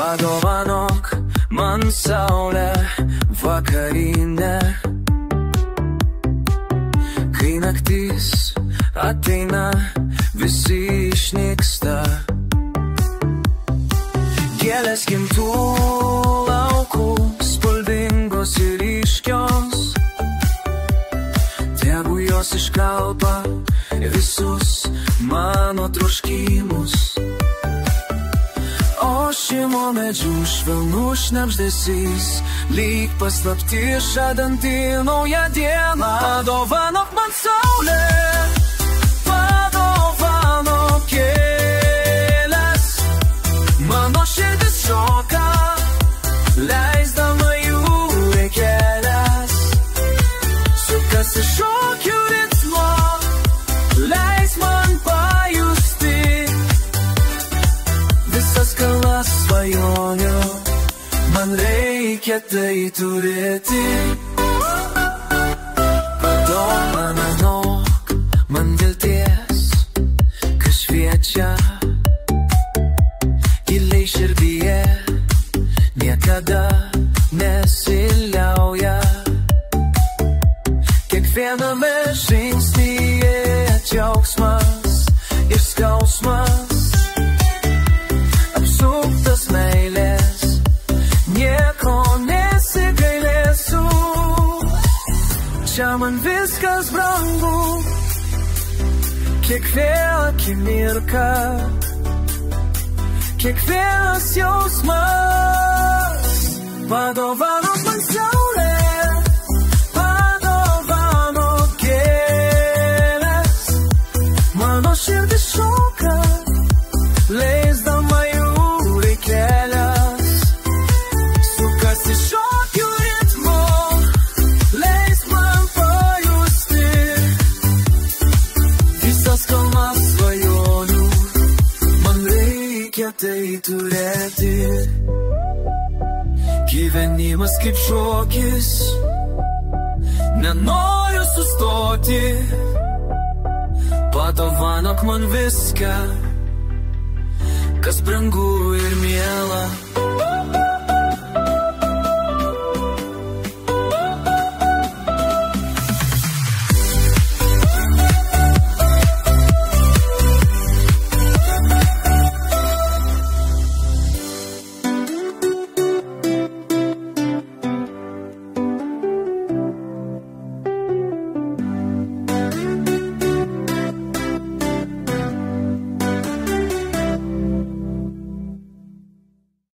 Padovanok man saulę vakarinę, kai naktis ateina, visi išnyksta. Gėlės gimtų laukų, spalvingos ir ryškios, tegu jos iškalba visus mano troškimus. Ošimo medžių švelnų šnabždesys, lyg paslapti žadanti naują dieną. Padovanok man saulę, padovanok gėles, mano širdis šoka, leisdama jų kelias. Sukasi šokių ritmo, leis man pajusti visas kalnas svajonių, man reikia tai turėti. Padovanok man vilties, kas šviečia giliai širdyje, niekada nesiliauja. Kiekviename žingsnyje džiaugsmas ir skausmas, apsuptas meilės, nieko nesigailėsiu. Čia man viskas brangu, kiekviena akimirka, kiekvienas jausmas. Padovanok man saulę, padovanok gėles, mano širdis šoka, leisdama jų kelias. Sukasi šokių ritmo, leis man pajusti visas kalnas svajonių, man reikia tai turėti. Gyvenimas kaip šokis, nenoriu sustoti. Padovanok man viską, kas brangu ir miela.